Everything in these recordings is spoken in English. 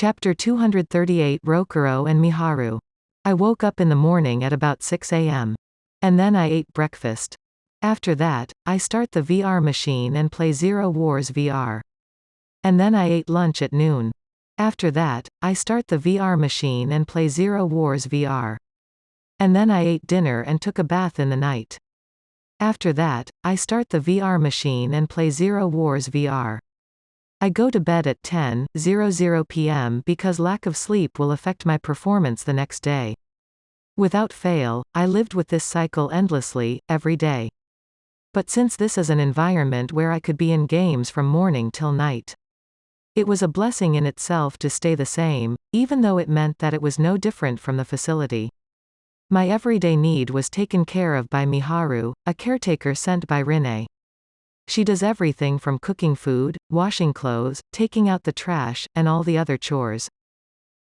Chapter 238 Rokuro and Miharu. I woke up in the morning at about 6 a.m. And then I ate breakfast. After that, I start the VR machine and play Zero Wars VR. And then I ate lunch at noon. After that, I start the VR machine and play Zero Wars VR. And then I ate dinner and took a bath in the night. After that, I start the VR machine and play Zero Wars VR. I go to bed at 10:00 p.m. because lack of sleep will affect my performance the next day. Without fail, I lived with this cycle endlessly, every day. But since this is an environment where I could be in games from morning till night, it was a blessing in itself to stay the same, even though it meant that it was no different from the facility. My everyday need was taken care of by Miharu, a caretaker sent by Rinne. She does everything from cooking food, washing clothes, taking out the trash, and all the other chores.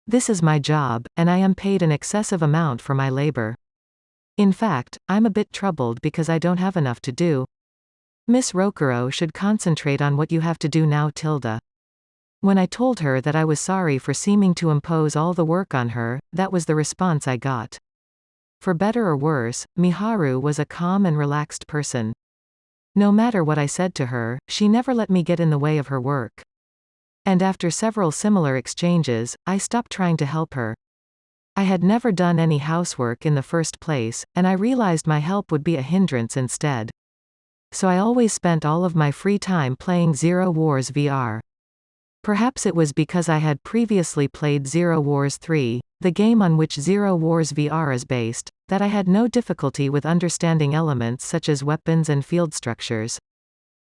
This is my job, and I am paid an excessive amount for my labor. In fact, I'm a bit troubled because I don't have enough to do. Miss Rokuro should concentrate on what you have to do now, Tilda. When I told her that I was sorry for seeming to impose all the work on her, that was the response I got. For better or worse, Miharu was a calm and relaxed person. No matter what I said to her, she never let me get in the way of her work. And after several similar exchanges, I stopped trying to help her. I had never done any housework in the first place, and I realized my help would be a hindrance instead. So I always spent all of my free time playing Zero Wars VR. Perhaps it was because I had previously played Zero Wars 3, the game on which Zero Wars VR is based, that I had no difficulty with understanding elements such as weapons and field structures.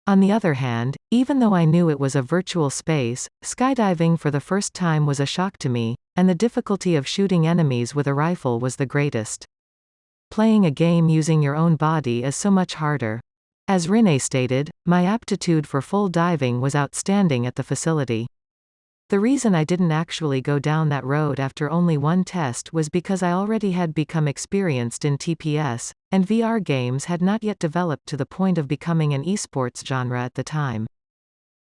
On the other hand, even though I knew it was a virtual space, skydiving for the first time was a shock to me, and the difficulty of shooting enemies with a rifle was the greatest. Playing a game using your own body is so much harder. As Rinne stated, my aptitude for full diving was outstanding at the facility. The reason I didn't actually go down that road after only one test was because I already had become experienced in TPS, and VR games had not yet developed to the point of becoming an esports genre at the time.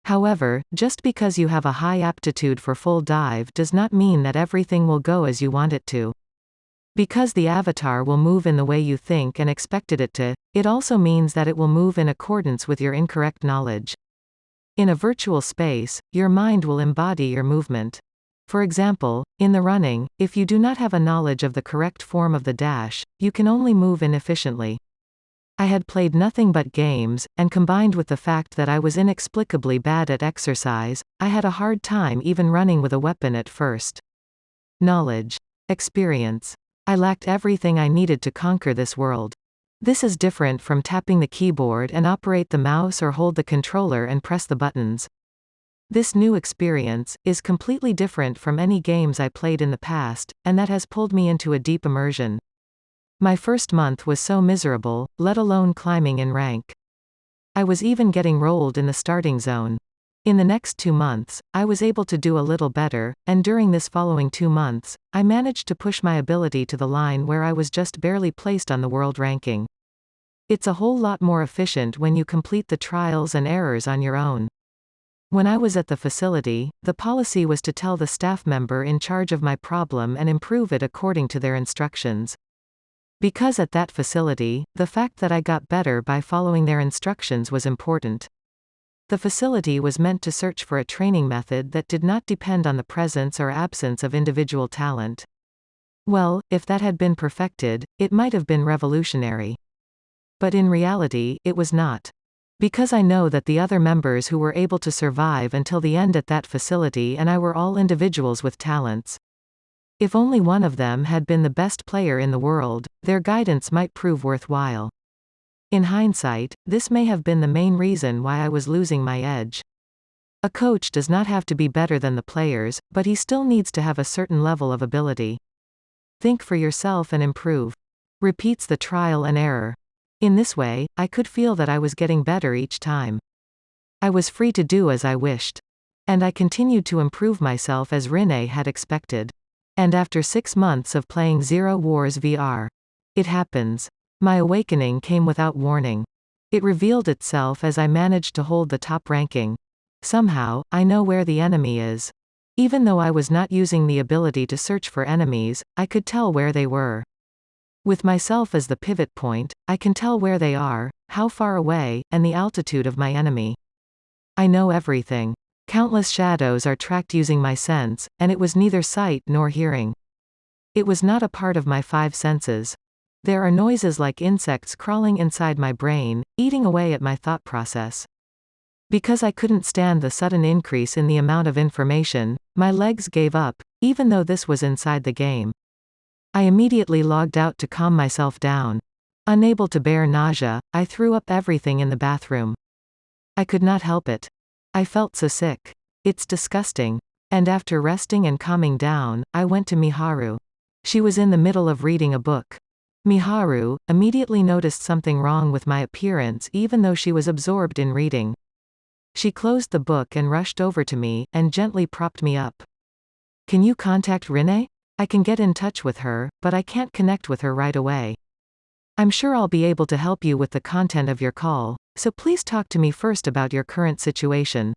However, just because you have a high aptitude for full dive does not mean that everything will go as you want it to. Because the avatar will move in the way you think and expected it to, it also means that it will move in accordance with your incorrect knowledge. In a virtual space, your mind will embody your movement. For example, in the running, if you do not have a knowledge of the correct form of the dash, you can only move inefficiently. I had played nothing but games, and combined with the fact that I was inexplicably bad at exercise, I had a hard time even running with a weapon at first. Knowledge. Experience. I lacked everything I needed to conquer this world. This is different from tapping the keyboard and operate the mouse or hold the controller and press the buttons. This new experience is completely different from any games I played in the past, and that has pulled me into a deep immersion. My first month was so miserable, let alone climbing in rank. I was even getting rolled in the starting zone. In the next 2 months, I was able to do a little better, and during this following 2 months, I managed to push my ability to the line where I was just barely placed on the world ranking. It's a whole lot more efficient when you complete the trials and errors on your own. When I was at the facility, the policy was to tell the staff member in charge of my problem and improve it according to their instructions. Because at that facility, the fact that I got better by following their instructions was important. The facility was meant to search for a training method that did not depend on the presence or absence of individual talent. Well, if that had been perfected, it might have been revolutionary. But in reality, it was not. Because I know that the other members who were able to survive until the end at that facility and I were all individuals with talents. If only one of them had been the best player in the world, their guidance might prove worthwhile. In hindsight, this may have been the main reason why I was losing my edge. A coach does not have to be better than the players, but he still needs to have a certain level of ability. Think for yourself and improve. Repeats the trial and error. In this way, I could feel that I was getting better each time. I was free to do as I wished. And I continued to improve myself as Rinne had expected. And after 6 months of playing Zero Wars VR, it happens. My awakening came without warning. It revealed itself as I managed to hold the top ranking. Somehow, I know where the enemy is. Even though I was not using the ability to search for enemies, I could tell where they were. With myself as the pivot point, I can tell where they are, how far away, and the altitude of my enemy. I know everything. Countless shadows are tracked using my sense, and it was neither sight nor hearing. It was not a part of my five senses. There are noises like insects crawling inside my brain, eating away at my thought process. Because I couldn't stand the sudden increase in the amount of information, my legs gave up, even though this was inside the game. I immediately logged out to calm myself down. Unable to bear nausea, I threw up everything in the bathroom. I could not help it. I felt so sick. It's disgusting. And after resting and calming down, I went to Miharu. She was in the middle of reading a book. Miharu immediately noticed something wrong with my appearance even though she was absorbed in reading. She closed the book and rushed over to me, and gently propped me up. Can you contact Rinne? I can get in touch with her, but I can't connect with her right away. I'm sure I'll be able to help you with the content of your call, so please talk to me first about your current situation.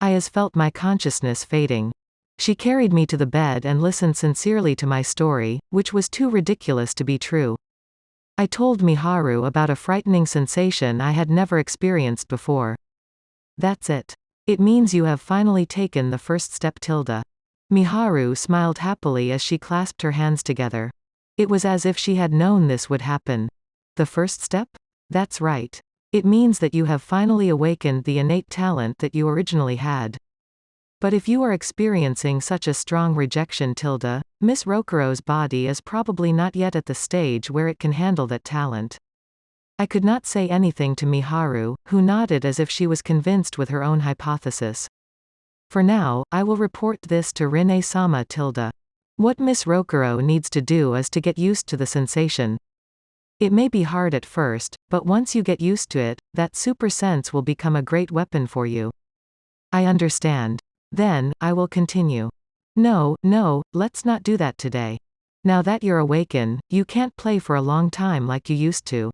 I has felt my consciousness fading. She carried me to the bed and listened sincerely to my story, which was too ridiculous to be true. I told Miharu about a frightening sensation I had never experienced before. That's it. It means you have finally taken the first step. Miharu smiled happily as she clasped her hands together. It was as if she had known this would happen. The first step? That's right. It means that you have finally awakened the innate talent that you originally had. But if you are experiencing such a strong rejection, Miss Rokuro's body is probably not yet at the stage where it can handle that talent. I could not say anything to Miharu, who nodded as if she was convinced with her own hypothesis. For now, I will report this to Rinne-sama. What Miss Rokuro needs to do is to get used to the sensation. It may be hard at first, but once you get used to it, that super sense will become a great weapon for you. I understand. Then, I will continue. No, let's not do that today. Now that you're awakened, you can't play for a long time like you used to.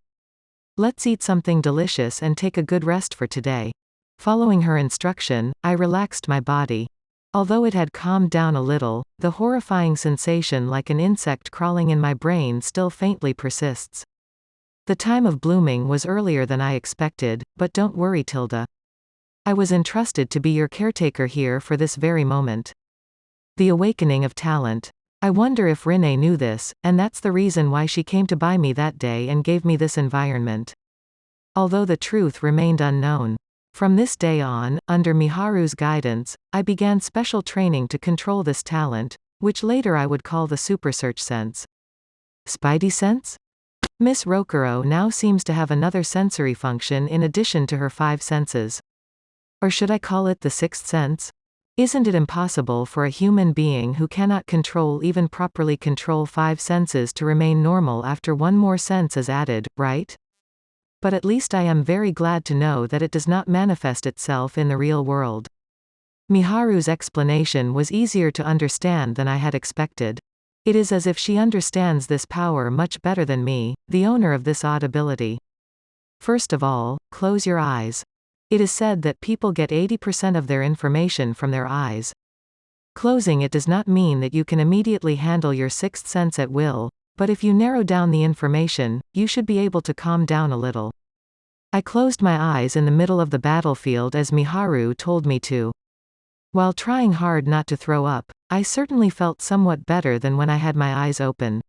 Let's eat something delicious and take a good rest for today. Following her instruction, I relaxed my body. Although it had calmed down a little, the horrifying sensation like an insect crawling in my brain still faintly persists. The time of blooming was earlier than I expected, but don't worry, I was entrusted to be your caretaker here for this very moment. The awakening of talent. I wonder if Rinne knew this, and that's the reason why she came to buy me that day and gave me this environment. Although the truth remained unknown. From this day on, under Miharu's guidance, I began special training to control this talent, which later I would call the Super Search Sense. Spidey Sense? Miss Rokuro now seems to have another sensory function in addition to her five senses. Or should I call it the sixth sense? Isn't it impossible for a human being who cannot even properly control five senses to remain normal after one more sense is added, right? But at least I am very glad to know that it does not manifest itself in the real world. Miharu's explanation was easier to understand than I had expected. It is as if she understands this power much better than me, the owner of this odd ability. First of all, close your eyes. It is said that people get 80% of their information from their eyes. Closing it does not mean that you can immediately handle your sixth sense at will, but if you narrow down the information, you should be able to calm down a little. I closed my eyes in the middle of the battlefield as Miharu told me to. While trying hard not to throw up, I certainly felt somewhat better than when I had my eyes open.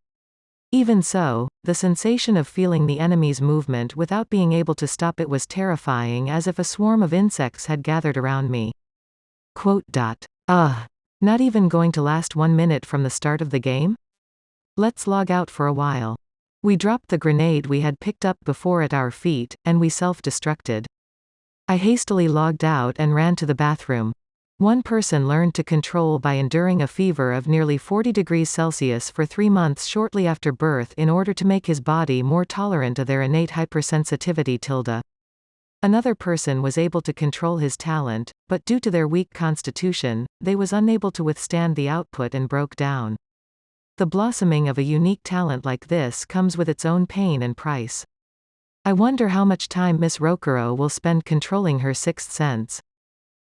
Even so, the sensation of feeling the enemy's movement without being able to stop it was terrifying, as if a swarm of insects had gathered around me. Not even going to last 1 minute from the start of the game? Let's log out for a while. We dropped the grenade we had picked up before at our feet, and we self-destructed. I hastily logged out and ran to the bathroom. One person learned to control by enduring a fever of nearly 40 degrees Celsius for 3 months shortly after birth in order to make his body more tolerant of their innate hypersensitivity. Another person was able to control his talent, but due to their weak constitution, they was unable to withstand the output and broke down. The blossoming of a unique talent like this comes with its own pain and price. I wonder how much time Miss Rokuro will spend controlling her sixth sense.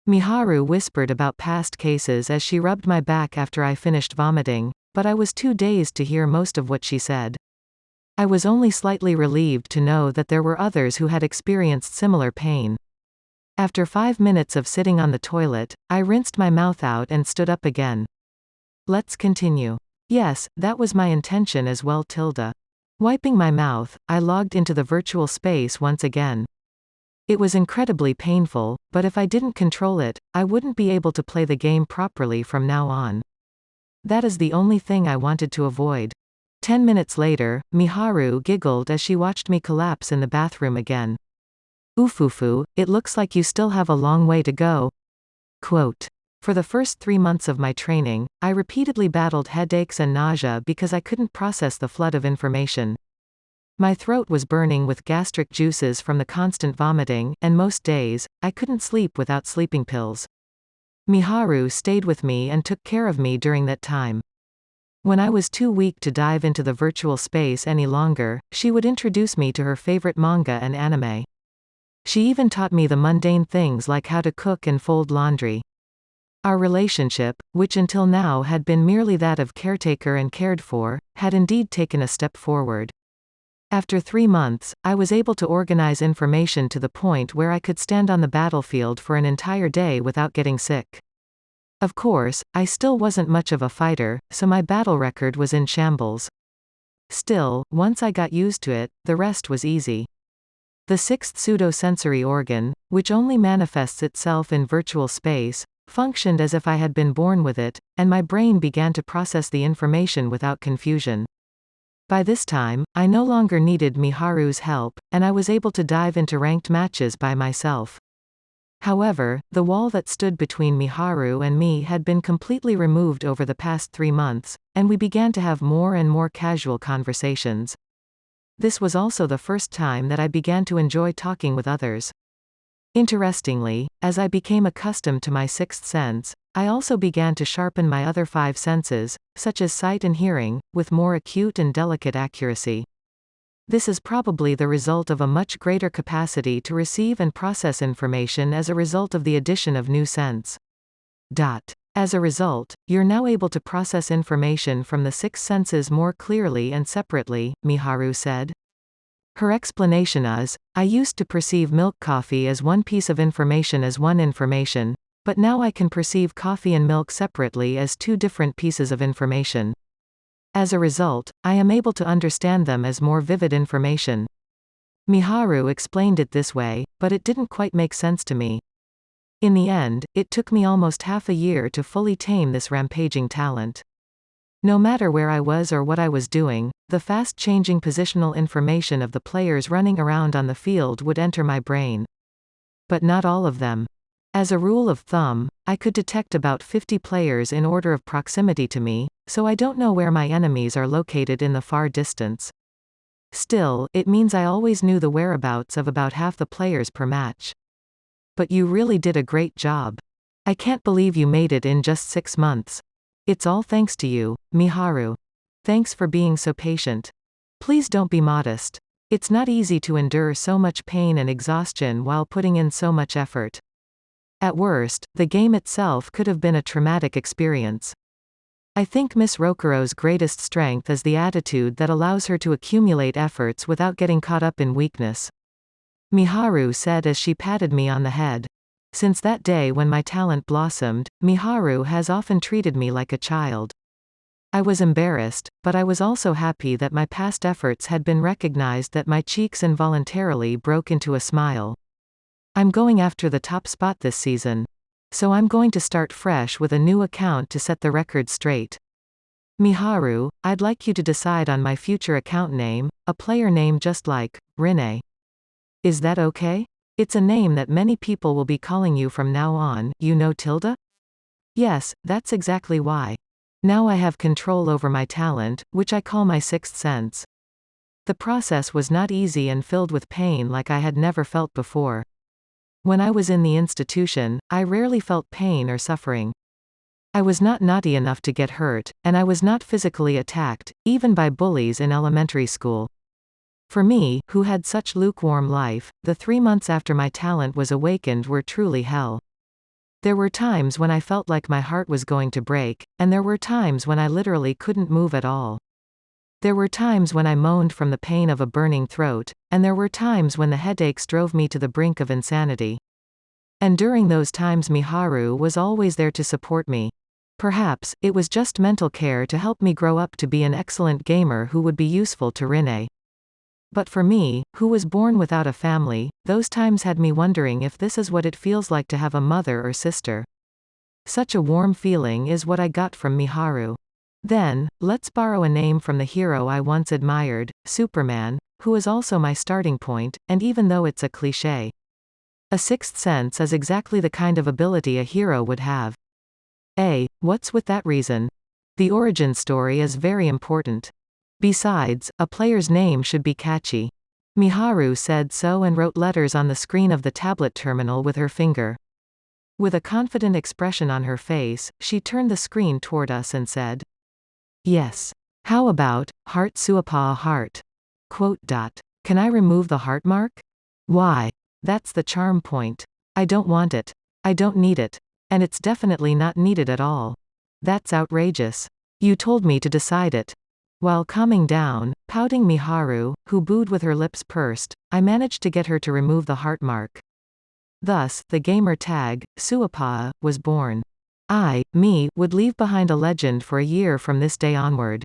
Miharu whispered about past cases as she rubbed my back after I finished vomiting, but I was too dazed to hear most of what she said. I was only slightly relieved to know that there were others who had experienced similar pain. After 5 minutes of sitting on the toilet, I rinsed my mouth out and stood up again. Let's continue. Yes, that was my intention as well. Wiping my mouth, I logged into the virtual space once again. It was incredibly painful, but if I didn't control it, I wouldn't be able to play the game properly from now on. That is the only thing I wanted to avoid. 10 minutes later, Miharu giggled as she watched me collapse in the bathroom again. Oofufu, it looks like you still have a long way to go. Quote. For the first 3 months of my training, I repeatedly battled headaches and nausea because I couldn't process the flood of information. My throat was burning with gastric juices from the constant vomiting, and most days, I couldn't sleep without sleeping pills. Miharu stayed with me and took care of me during that time. When I was too weak to dive into the virtual space any longer, she would introduce me to her favorite manga and anime. She even taught me the mundane things like how to cook and fold laundry. Our relationship, which until now had been merely that of caretaker and cared for, had indeed taken a step forward. After 3 months, I was able to organize information to the point where I could stand on the battlefield for an entire day without getting sick. Of course, I still wasn't much of a fighter, so my battle record was in shambles. Still, once I got used to it, the rest was easy. The sixth pseudo-sensory organ, which only manifests itself in virtual space, functioned as if I had been born with it, and my brain began to process the information without confusion. By this time, I no longer needed Miharu's help, and I was able to dive into ranked matches by myself. However, the wall that stood between Miharu and me had been completely removed over the past 3 months, and we began to have more and more casual conversations. This was also the first time that I began to enjoy talking with others. Interestingly, as I became accustomed to my sixth sense, I also began to sharpen my other 5 senses, such as sight and hearing, with more acute and delicate accuracy. This is probably the result of a much greater capacity to receive and process information as a result of the addition of new sense. As a result, you're now able to process information from the 6 senses more clearly and separately, Miharu said. Her explanation is, I used to perceive milk coffee as one piece of information as one information, but now I can perceive coffee and milk separately as 2 different pieces of information. As a result, I am able to understand them as more vivid information. Miharu explained it this way, but it didn't quite make sense to me. In the end, it took me almost half a year to fully tame this rampaging talent. No matter where I was or what I was doing, the fast-changing positional information of the players running around on the field would enter my brain. But not all of them. As a rule of thumb, I could detect about 50 players in order of proximity to me, so I don't know where my enemies are located in the far distance. Still, it means I always knew the whereabouts of about half the players per match. But you really did a great job. I can't believe you made it in just 6 months. It's all thanks to you, Miharu. Thanks for being so patient. Please don't be modest. It's not easy to endure so much pain and exhaustion while putting in so much effort. At worst, the game itself could have been a traumatic experience. I think Miss Rokuro's greatest strength is the attitude that allows her to accumulate efforts without getting caught up in weakness. Miharu said as she patted me on the head. Since that day when my talent blossomed, Miharu has often treated me like a child. I was embarrassed, but I was also happy that my past efforts had been recognized, that my cheeks involuntarily broke into a smile. I'm going after the top spot this season. So I'm going to start fresh with a new account to set the record straight. Miharu, I'd like you to decide on my future account name, a player name just like Rene. Is that okay? It's a name that many people will be calling you from now on, you know. Yes, that's exactly why. Now I have control over my talent, which I call my sixth sense. The process was not easy and filled with pain like I had never felt before. When I was in the institution, I rarely felt pain or suffering. I was not naughty enough to get hurt, and I was not physically attacked, even by bullies in elementary school. For me, who had such lukewarm life, the 3 months after my talent was awakened were truly hell. There were times when I felt like my heart was going to break, and there were times when I literally couldn't move at all. There were times when I moaned from the pain of a burning throat, and there were times when the headaches drove me to the brink of insanity. And during those times Miharu was always there to support me. Perhaps, it was just mental care to help me grow up to be an excellent gamer who would be useful to Rinne. But for me, who was born without a family, those times had me wondering if this is what it feels like to have a mother or sister. Such a warm feeling is what I got from Miharu. Then, let's borrow a name from the hero I once admired, Superman, who is also my starting point, and even though it's a cliché. A sixth sense is exactly the kind of ability a hero would have. What's with that reason? The origin story is very important. Besides, a player's name should be catchy. Miharu said so and wrote letters on the screen of the tablet terminal with her finger. With a confident expression on her face, she turned the screen toward us and said, "Yes. How about, heart suapa heart? Can I remove the heart mark? Why? That's the charm point. I don't want it. I don't need it. And it's definitely not needed at all. That's outrageous. You told me to decide it." While calming down, pouting Miharu, who booed with her lips pursed, I managed to get her to remove the heart mark. Thus, the gamer tag, Suapa, was born. Me, would leave behind a legend for a year from this day onward.